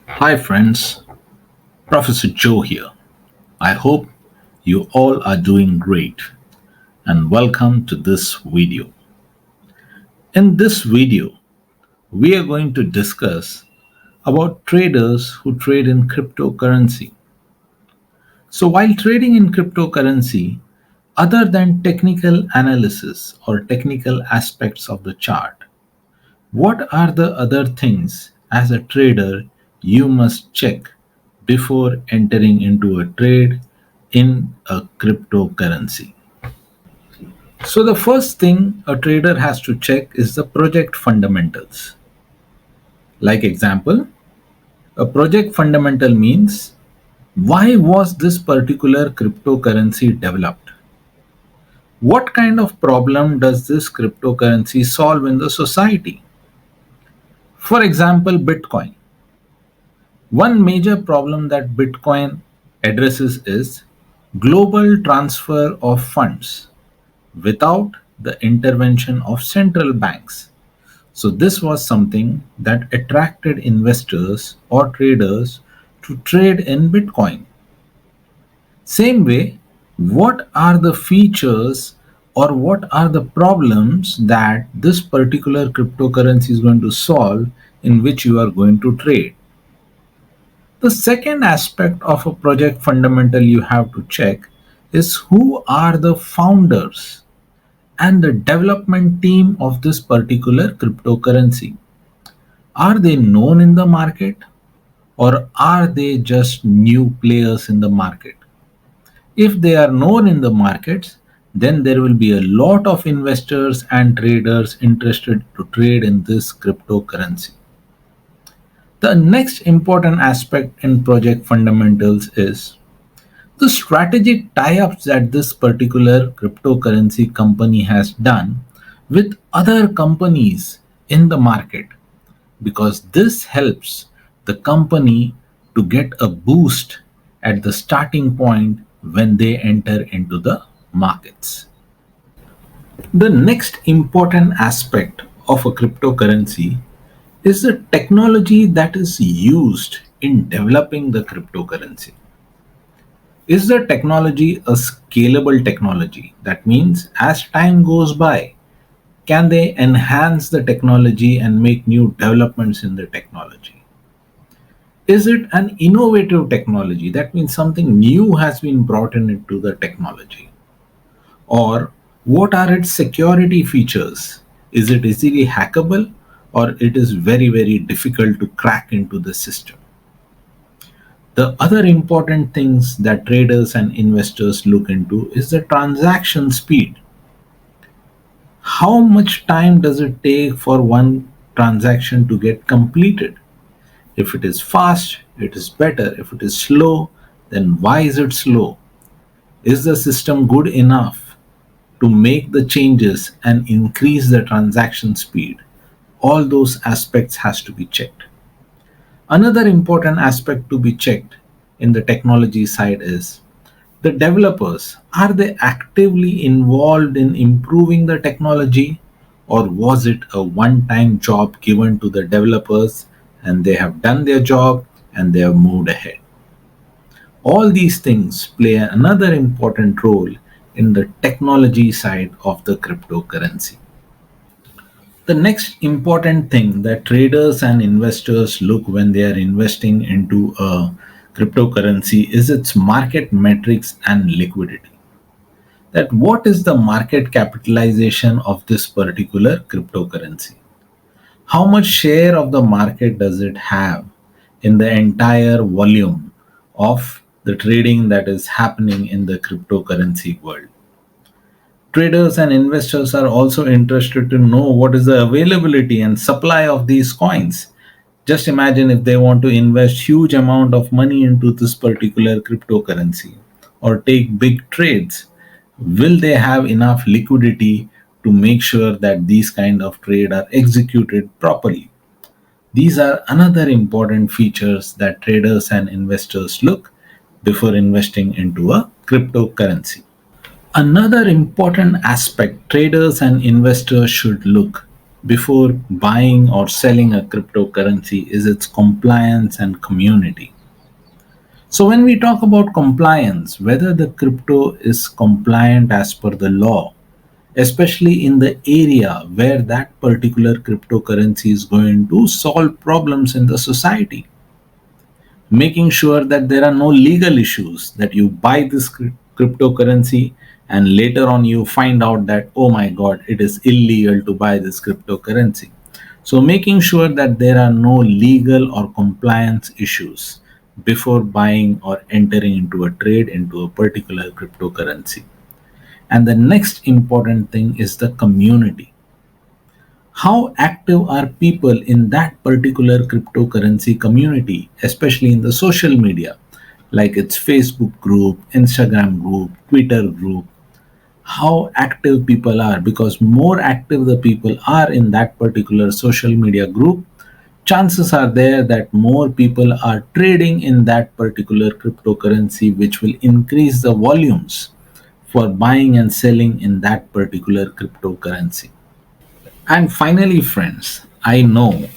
Hi, friends. Professor Joe here. I hope you all are doing great and welcome to this video. In this video, we are going to discuss about traders who trade in cryptocurrency. So, while trading in cryptocurrency, other than technical analysis or technical aspects of the chart, what are the other things as a trader you must check before entering into a trade in a cryptocurrency? So, the first thing a trader has to check is the project fundamentals. Like example, a project fundamental means why was this particular cryptocurrency developed? What kind of problem does this cryptocurrency solve in the society? For example, Bitcoin. One major problem that Bitcoin addresses is global transfer of funds without the intervention of central banks. So, this was something that attracted investors or traders to trade in Bitcoin. Same way, what are the features or what are the problems that this particular cryptocurrency is going to solve in which you are going to trade? The second aspect of a project fundamental you have to check is who are the founders and the development team of this particular cryptocurrency. Are they known in the market or are they just new players in the market? If they are known in the markets, then there will be a lot of investors and traders interested to trade in this cryptocurrency. The next important aspect in project fundamentals is the strategic tie ups that this particular cryptocurrency company has done with other companies in the market, because this helps the company to get a boost at the starting point when they enter into the markets. The next important aspect of a cryptocurrency is the technology that is used in developing the cryptocurrency. Is the technology a scalable technology? That means as time goes by, can they enhance the technology and make new developments in the technology? Is it an innovative technology? That means something new has been brought in into the technology. Or what are its security features? Is it easily hackable or it is very, very difficult to crack into the system? The other important things that traders and investors look into is the transaction speed. How much time does it take for one transaction to get completed? If it is fast, it is better. If it is slow, then why is it slow? Is the system good enough to make the changes and increase the transaction speed? All those aspects has to be checked. Another important aspect to be checked in the technology side is the developers. Are they actively involved in improving the technology, or was it a one time job given to the developers and they have done their job and they have moved ahead? All these things play another important role in the technology side of the cryptocurrency. The next important thing that traders and investors look when they are investing into a cryptocurrency is its market metrics and liquidity. That what is the market capitalization of this particular cryptocurrency? How much share of the market does it have in the entire volume of the trading that is happening in the cryptocurrency world? Traders and investors are also interested to know what is the availability and supply of these coins. Just imagine if they want to invest huge amount of money into this particular cryptocurrency or take big trades, will they have enough liquidity to make sure that these kind of trade are executed properly? These are another important features that traders and investors look before investing into a cryptocurrency. Another important aspect traders and investors should look before buying or selling a cryptocurrency is its compliance and community. So, when we talk about compliance, whether the crypto is compliant as per the law, especially in the area where that particular cryptocurrency is going to solve problems in the society, making sure that there are no legal issues that you buy this cryptocurrency and later on you find out that, oh my god, it is illegal to buy this cryptocurrency. So making sure that there are no legal or compliance issues before buying or entering into a trade into a particular cryptocurrency. And the next important thing is the community. How active are people in that particular cryptocurrency community, especially in the social media, like its Facebook group, Instagram group, Twitter group? How active people are, because more active the people are in that particular social media group, chances are there that more people are trading in that particular cryptocurrency, which will increase the volumes for buying and selling in that particular cryptocurrency. And finally, friends, I know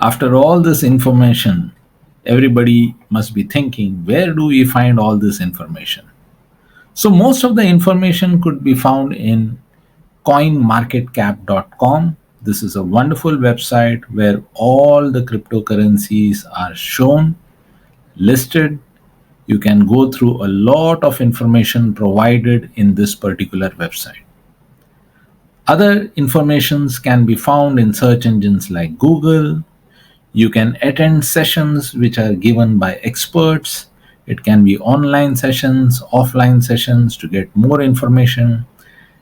after all this information, everybody must be thinking, where do we find all this information? So, most of the information could be found in coinmarketcap.com. This is a wonderful website where all the cryptocurrencies are shown, listed. You can go through a lot of information provided in this particular website. Other informations can be found in search engines like Google. You can attend sessions which are given by experts. It can be online sessions, offline sessions to get more information.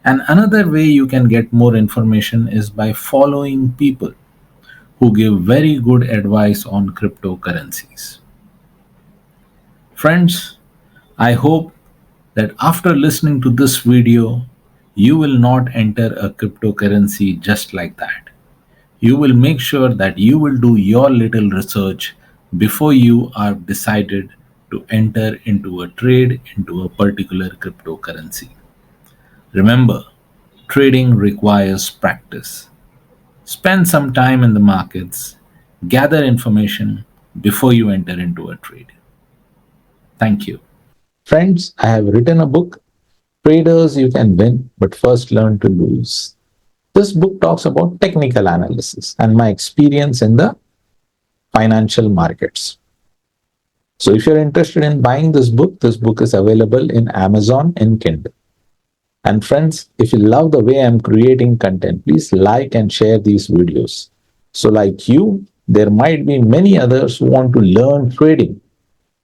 And another way you can get more information is by following people who give very good advice on cryptocurrencies. Friends, I hope that after listening to this video, you will not enter a cryptocurrency just like that. You will make sure that you will do your little research before you are decided to enter into a trade into a particular cryptocurrency. Remember, trading requires practice. Spend some time in the markets, gather information before you enter into a trade. Thank you. Friends, I have written a book, Traders You Can Win, but First Learn to Lose. This book talks about technical analysis and my experience in the financial markets. So, if you're interested in buying this book is available in Amazon in Kindle. And friends, if you love the way I'm creating content, please like and share these videos. So, like you, there might be many others who want to learn trading,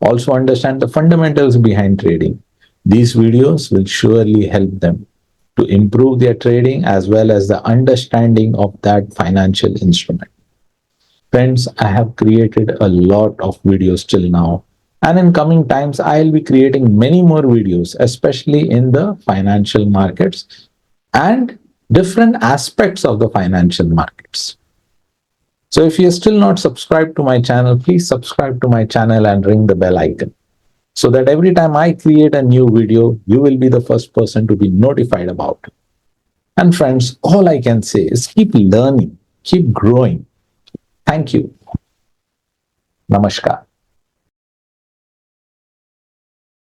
also understand the fundamentals behind trading. These videos will surely help them to improve their trading as well as the understanding of that financial instrument. Friends, I have created a lot of videos till now. And in coming times, I'll be creating many more videos, especially in the financial markets and different aspects of the financial markets. So if you're still not subscribed to my channel, please subscribe to my channel and ring the bell icon so that every time I create a new video, you will be the first person to be notified about it. And friends, all I can say is keep learning, keep growing. Thank you. Namaskar.